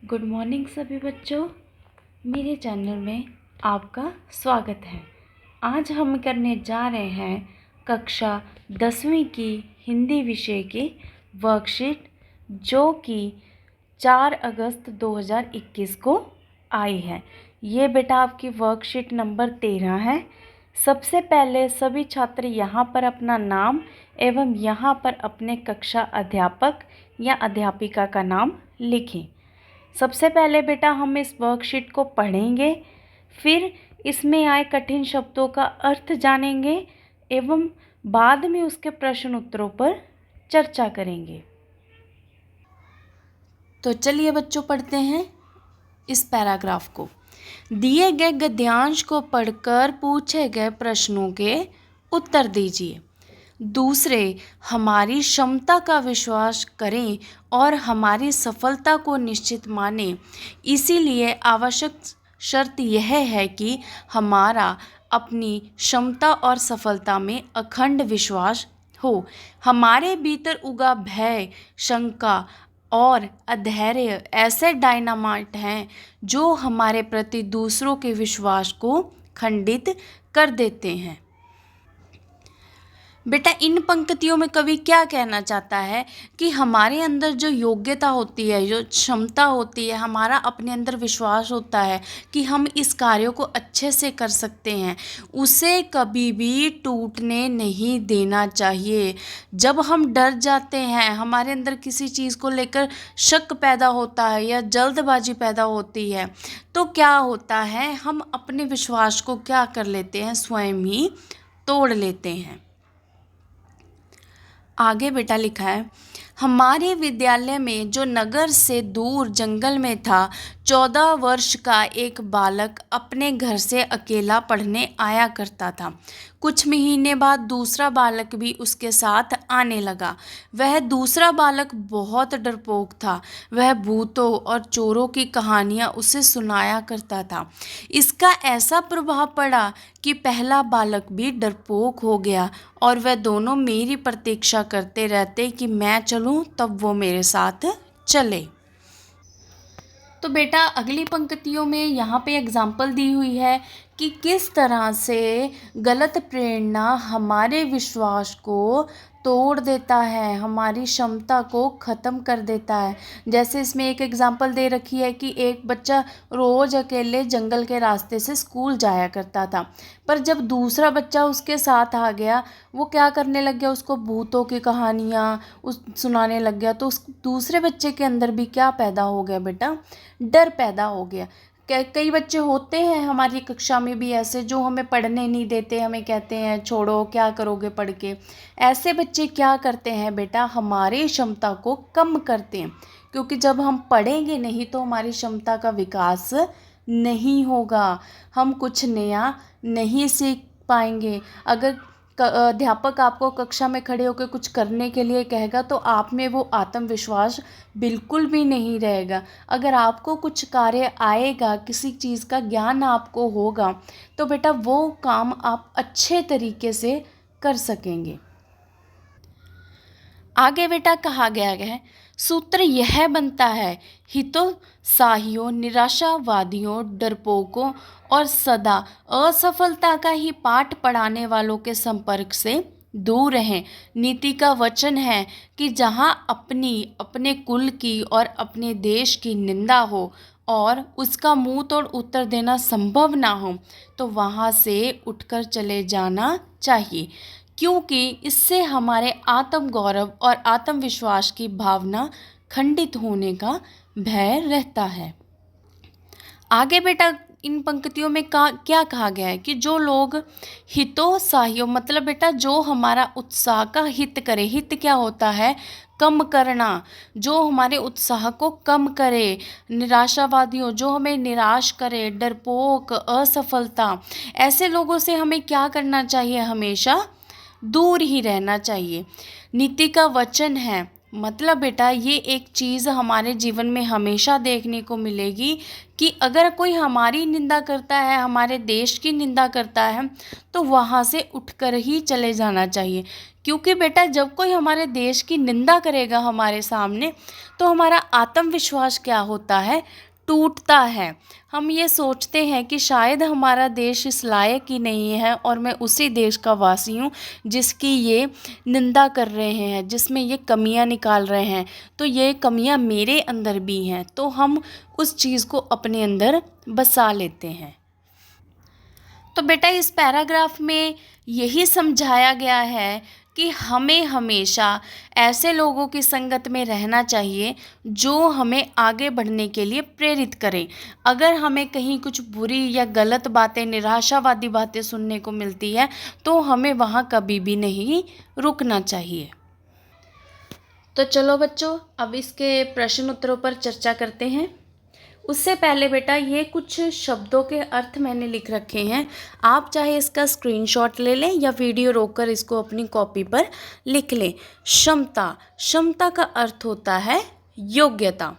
Good morning सभी बच्चों, मेरे चैनल में आपका स्वागत है। आज हम करने जा रहे हैं कक्षा 10वीं की हिंदी विषय की वर्कशीट, जो कि 4 अगस्त 2021 को आई है। ये बेटा आपकी वर्कशीट नंबर 13 है। सबसे पहले सभी छात्र यहाँ पर अपना नाम एवं यहाँ पर अपने कक्षा अध्यापक या अध्यापिका का नाम लिखें। सबसे पहले बेटा हम इस वर्कशीट को पढ़ेंगे, फिर इसमें आए कठिन शब्दों का अर्थ जानेंगे एवं बाद में उसके प्रश्न उत्तरों पर चर्चा करेंगे। तो चलिए बच्चों पढ़ते हैं इस पैराग्राफ को। दिए गए गद्यांश को पढ़कर पूछे गए प्रश्नों के उत्तर दीजिए। दूसरे, हमारी क्षमता का विश्वास करें और हमारी सफलता को निश्चित मानें। इसीलिए आवश्यक शर्त यह है कि हमारा अपनी क्षमता और सफलता में अखंड विश्वास हो। हमारे भीतर उगा भय, शंका और अधैर्य ऐसे डायनामाइट हैं जो हमारे प्रति दूसरों के विश्वास को खंडित कर देते हैं। बेटा इन पंक्तियों में कवि क्या कहना चाहता है कि हमारे अंदर जो योग्यता होती है, जो क्षमता होती है, हमारा अपने अंदर विश्वास होता है कि हम इस कार्यों को अच्छे से कर सकते हैं, उसे कभी भी टूटने नहीं देना चाहिए। जब हम डर जाते हैं, हमारे अंदर किसी चीज़ को लेकर शक पैदा होता है या जल्दबाजी पैदा होती है, तो क्या होता है, हम अपने विश्वास को क्या कर लेते हैं, स्वयं ही तोड़ लेते हैं। आगे बेटा लिखा है, हमारे विद्यालय में जो नगर से दूर जंगल में था, 14 वर्ष का एक बालक अपने घर से अकेला पढ़ने आया करता था। कुछ महीने बाद दूसरा बालक भी उसके साथ आने लगा। वह दूसरा बालक बहुत डरपोक था। वह भूतों और चोरों की कहानियाँ उसे सुनाया करता था। इसका ऐसा प्रभाव पड़ा कि पहला बालक भी डरपोक हो गया और वह दोनों मेरी प्रतीक्षा करते रहते कि मैं चलूं तब वो मेरे साथ चले। तो बेटा अगली पंक्तियों में यहाँ पे एग्जाम्पल दी हुई है कि किस तरह से गलत प्रेरणा हमारे विश्वास को तोड़ देता है, हमारी क्षमता को ख़त्म कर देता है। जैसे इसमें एक एग्जाम्पल दे रखी है कि एक बच्चा रोज़ अकेले जंगल के रास्ते से स्कूल जाया करता था, पर जब दूसरा बच्चा उसके साथ आ गया, वो क्या करने लग गया, उसको भूतों की कहानियाँ सुनाने लग गया। तो उस दूसरे बच्चे के अंदर भी क्या पैदा हो गया बेटा, डर पैदा हो गया। कई बच्चे होते हैं हमारी कक्षा में भी ऐसे, जो हमें पढ़ने नहीं देते, हमें कहते हैं छोड़ो क्या करोगे पढ़ के। ऐसे बच्चे क्या करते हैं बेटा, हमारी क्षमता को कम करते हैं, क्योंकि जब हम पढ़ेंगे नहीं तो हमारी क्षमता का विकास नहीं होगा, हम कुछ नया नहीं सीख पाएंगे। अगर अध्यापक आपको कक्षा में खड़े होकर कुछ करने के लिए कहेगा तो आप में वो आत्मविश्वास बिल्कुल भी नहीं रहेगा। अगर आपको कुछ कार्य आएगा, किसी चीज़ का ज्ञान आपको होगा, तो बेटा वो काम आप अच्छे तरीके से कर सकेंगे। आगे बेटा कहा गया है, सूत्र यह बनता है, हितोत्साहियों, निराशावादियों, डरपोकों और सदा असफलता का ही पाठ पढ़ाने वालों के संपर्क से दूर रहें। नीति का वचन है कि जहाँ अपने कुल की और अपने देश की निंदा हो और उसका मुंह तोड़ उत्तर देना संभव ना हो, तो वहाँ से उठकर चले जाना चाहिए, क्योंकि इससे हमारे आत्मगौरव और आत्मविश्वास की भावना खंडित होने का भय रहता है। आगे बेटा इन पंक्तियों में क्या कहा गया है कि जो लोग हितोत्साहियों, मतलब बेटा जो हमारा उत्साह का हित करे। हित क्या होता है, कम करना, जो हमारे उत्साह को कम करे। निराशावादियों, जो हमें निराश करे। डरपोक, असफलता, ऐसे लोगों से हमें क्या करना चाहिए, हमेशा दूर ही रहना चाहिए। नीति का वचन है मतलब बेटा ये एक चीज़ हमारे जीवन में हमेशा देखने को मिलेगी कि अगर कोई हमारी निंदा करता है, हमारे देश की निंदा करता है, तो वहाँ से उठकर ही चले जाना चाहिए। क्योंकि बेटा जब कोई हमारे देश की निंदा करेगा हमारे सामने, तो हमारा आत्मविश्वास क्या होता है, टूटता है। हम ये सोचते हैं कि शायद हमारा देश इस लायक ही नहीं है और मैं उसी देश का वासी हूँ जिसकी ये निंदा कर रहे हैं, जिसमें ये कमियां निकाल रहे हैं, तो ये कमियां मेरे अंदर भी हैं, तो हम उस चीज़ को अपने अंदर बसा लेते हैं। तो बेटा इस पैराग्राफ में यही समझाया गया है कि हमें हमेशा ऐसे लोगों की संगत में रहना चाहिए जो हमें आगे बढ़ने के लिए प्रेरित करें। अगर हमें कहीं कुछ बुरी या गलत बातें, निराशावादी बातें सुनने को मिलती है, तो हमें वहाँ कभी भी नहीं रुकना चाहिए। तो चलो बच्चों, अब इसके प्रश्न उत्तरों पर चर्चा करते हैं। उससे पहले बेटा ये कुछ शब्दों के अर्थ मैंने लिख रखे हैं, आप चाहे इसका स्क्रीनशॉट ले लें या वीडियो रोककर इसको अपनी कॉपी पर लिख लें। क्षमता, क्षमता का अर्थ होता है योग्यता।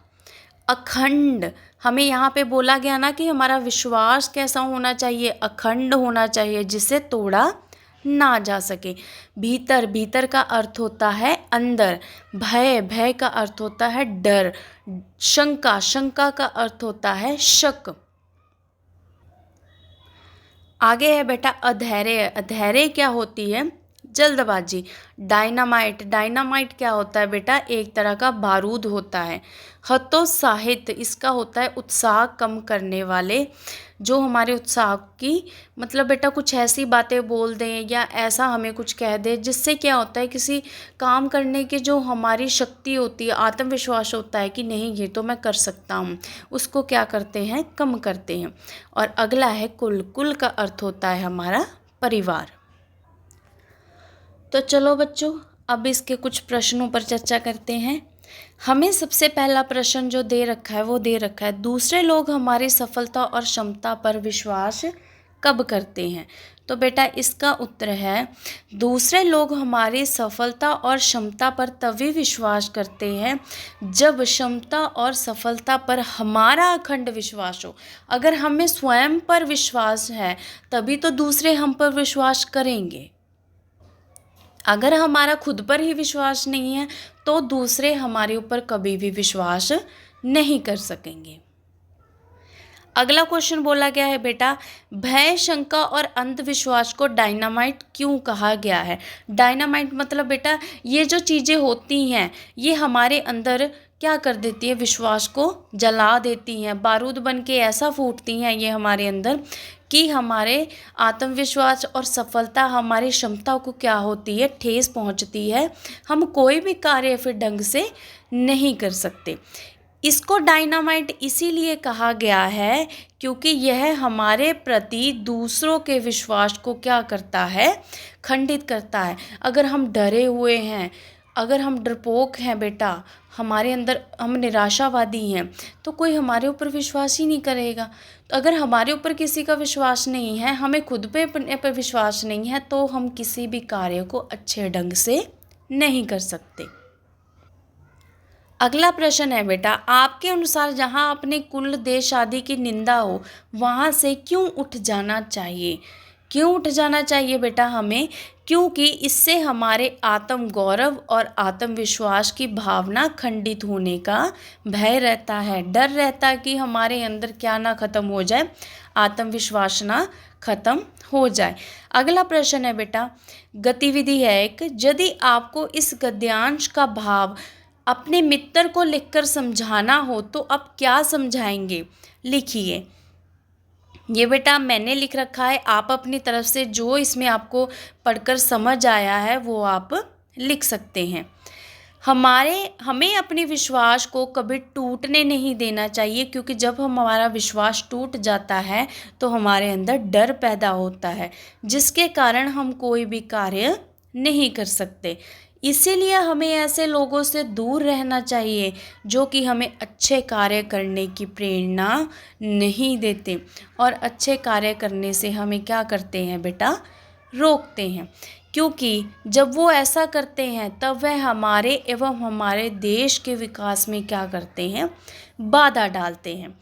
अखंड, हमें यहाँ पे बोला गया ना कि हमारा विश्वास कैसा होना चाहिए, अखंड होना चाहिए, जिसे तोड़ा ना जा सके। भीतर, भीतर का अर्थ होता है अंदर। भय, भय का अर्थ होता है डर। शंका, शंका का अर्थ होता है शक। आगे है बेटा अधैर्य, अधैर्य क्या होती है, जल्दबाजी। डायनामाइट, डायनामाइट क्या होता है बेटा, एक तरह का बारूद होता है। हतोत्साहित, इसका होता है उत्साह कम करने वाले, जो हमारे उत्साह की मतलब बेटा कुछ ऐसी बातें बोल दें या ऐसा हमें कुछ कह दे जिससे क्या होता है, किसी काम करने की जो हमारी शक्ति होती है, आत्मविश्वास होता है कि नहीं ये तो मैं कर सकता हूँ, उसको क्या करते हैं, कम करते हैं। और अगला है कुल, कुल का अर्थ होता है हमारा परिवार। तो चलो बच्चों, अब इसके कुछ प्रश्नों पर चर्चा करते हैं। हमें सबसे पहला प्रश्न जो दे रखा है वो दे रखा है, दूसरे लोग हमारी सफलता और क्षमता पर विश्वास कब करते हैं। तो बेटा इसका उत्तर है, दूसरे लोग हमारी सफलता और क्षमता पर तभी विश्वास करते हैं जब क्षमता और सफलता पर हमारा अखंड विश्वास हो। अगर हमें स्वयं पर विश्वास है तभी तो दूसरे हम पर विश्वास करेंगे। अगर हमारा खुद पर ही विश्वास नहीं है तो दूसरे हमारे ऊपर कभी भी विश्वास नहीं कर सकेंगे। अगला क्वेश्चन बोला गया है बेटा, भय, शंका और अंधविश्वास को डायनामाइट क्यों कहा गया है। डायनामाइट मतलब बेटा ये जो चीज़ें होती हैं ये हमारे अंदर क्या कर देती है, विश्वास को जला देती हैं, बारूद बन के ऐसा फूटती हैं ये हमारे अंदर कि हमारे आत्मविश्वास और सफलता, हमारी क्षमता को क्या होती है, ठेस पहुंचती है। हम कोई भी कार्य फिर ढंग से नहीं कर सकते। इसको डायनामाइट इसीलिए कहा गया है क्योंकि यह हमारे प्रति दूसरों के विश्वास को क्या करता है, खंडित करता है। अगर हम डरे हुए हैं, अगर हम डरपोक हैं बेटा, हमारे अंदर हम निराशावादी हैं, तो कोई हमारे ऊपर विश्वास ही नहीं करेगा। तो अगर हमारे ऊपर किसी का विश्वास नहीं है, हमें खुद पे अपने पर विश्वास नहीं है, तो हम किसी भी कार्य को अच्छे ढंग से नहीं कर सकते। अगला प्रश्न है बेटा, आपके अनुसार जहाँ अपने कुल, देश आदि की निंदा हो वहाँ से क्यों उठ जाना चाहिए। क्यों उठ जाना चाहिए बेटा हमें, क्योंकि इससे हमारे आत्म गौरव और आत्मविश्वास की भावना खंडित होने का भय रहता है। डर रहता है कि हमारे अंदर क्या ना खत्म हो जाए, आत्मविश्वास ना खत्म हो जाए। अगला प्रश्न है बेटा, गतिविधि है एक, यदि आपको इस गद्यांश का भाव अपने मित्र को लिखकर समझाना हो तो आप क्या समझाएंगे, लिखिए। ये बेटा मैंने लिख रखा है, आप अपनी तरफ से जो इसमें आपको पढ़कर समझ आया है वो आप लिख सकते हैं। हमें अपने विश्वास को कभी टूटने नहीं देना चाहिए, क्योंकि जब हमारा विश्वास टूट जाता है तो हमारे अंदर डर पैदा होता है, जिसके कारण हम कोई भी कार्य नहीं कर सकते। इसीलिए हमें ऐसे लोगों से दूर रहना चाहिए जो कि हमें अच्छे कार्य करने की प्रेरणा नहीं देते और अच्छे कार्य करने से हमें क्या करते हैं बेटा, रोकते हैं। क्योंकि जब वो ऐसा करते हैं तब वह हमारे एवं हमारे देश के विकास में क्या करते हैं, बाधा डालते हैं।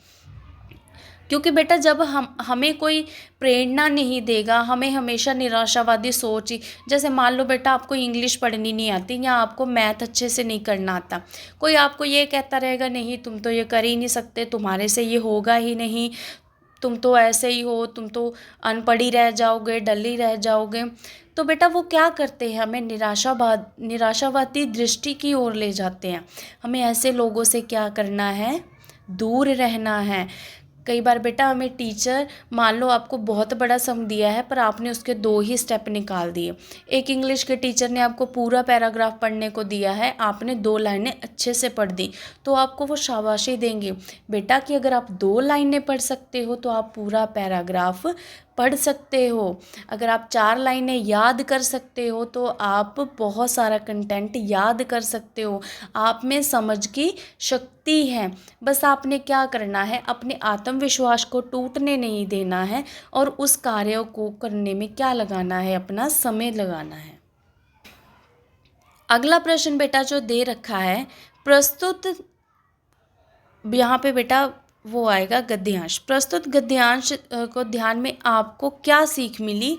क्योंकि बेटा जब हमें कोई प्रेरणा नहीं देगा, हमें हमेशा निराशावादी सोच ही, जैसे मान लो बेटा आपको इंग्लिश पढ़नी नहीं आती या आपको मैथ अच्छे से नहीं करना आता, कोई आपको ये कहता रहेगा नहीं तुम तो ये कर ही नहीं सकते, तुम्हारे से ये होगा ही नहीं, तुम तो ऐसे ही हो, तुम तो अनपढ़ ही रह जाओगे, डल ही रह जाओगे। तो बेटा वो क्या करते हैं, हमें निराशावादी दृष्टि की ओर ले जाते हैं। हमें ऐसे लोगों से क्या करना है, दूर रहना है। कई बार बेटा हमें टीचर, मान लो आपको बहुत बड़ा सम दिया है पर आपने उसके 2 ही स्टेप निकाल दिए। एक इंग्लिश के टीचर ने आपको पूरा पैराग्राफ पढ़ने को दिया है, आपने 2 लाइनें अच्छे से पढ़ दी, तो आपको वो शाबाशी देंगे बेटा कि अगर आप 2 लाइनें पढ़ सकते हो तो आप पूरा पैराग्राफ पढ़ सकते हो। अगर आप 4 लाइनें याद कर सकते हो तो आप बहुत सारा कंटेंट याद कर सकते हो। आप में समझ की शक्ति है। बस आपने क्या करना है, अपने आत्मविश्वास को टूटने नहीं देना है और उस कार्य को करने में क्या लगाना है, अपना समय लगाना है। अगला प्रश्न बेटा जो दे रखा है, प्रस्तुत, यहाँ पे बेटा वो आएगा गद्यांश। प्रस्तुत गद्यांश को ध्यान में आपको क्या सीख मिली,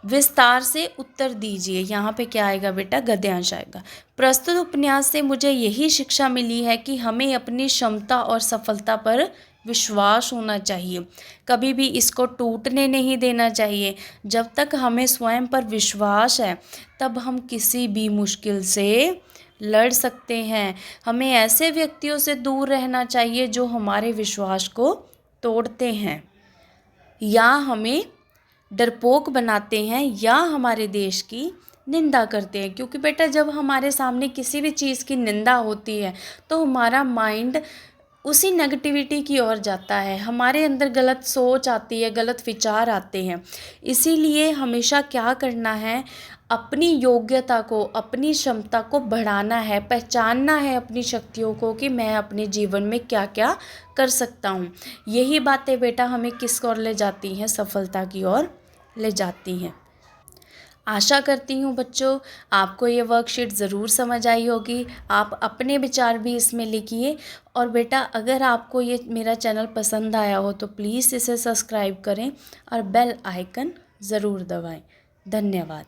विस्तार से उत्तर दीजिए। यहाँ पे क्या आएगा बेटा, गद्यांश आएगा। प्रस्तुत उपन्यास से मुझे यही शिक्षा मिली है कि हमें अपनी क्षमता और सफलता पर विश्वास होना चाहिए, कभी भी इसको टूटने नहीं देना चाहिए। जब तक हमें स्वयं पर विश्वास है तब हम किसी भी मुश्किल से लड़ सकते हैं। हमें ऐसे व्यक्तियों से दूर रहना चाहिए जो हमारे विश्वास को तोड़ते हैं या हमें डरपोक बनाते हैं या हमारे देश की निंदा करते हैं। क्योंकि बेटा जब हमारे सामने किसी भी चीज़ की निंदा होती है तो हमारा माइंड उसी नेगेटिविटी की ओर जाता है, हमारे अंदर गलत सोच आती है, गलत विचार आते हैं। इसीलिए हमेशा क्या करना है, अपनी योग्यता को, अपनी क्षमता को बढ़ाना है, पहचानना है अपनी शक्तियों को कि मैं अपने जीवन में क्या क्या कर सकता हूँ। यही बातें बेटा हमें किस ओर ले जाती हैं, सफलता की ओर ले जाती हैं। आशा करती हूँ बच्चों आपको ये वर्कशीट ज़रूर समझ आई होगी। आप अपने विचार भी इसमें लिखिए। और बेटा अगर आपको ये मेरा चैनल पसंद आया हो तो प्लीज़ इसे सब्सक्राइब करें और बेल आइकन ज़रूर दबाएं। धन्यवाद।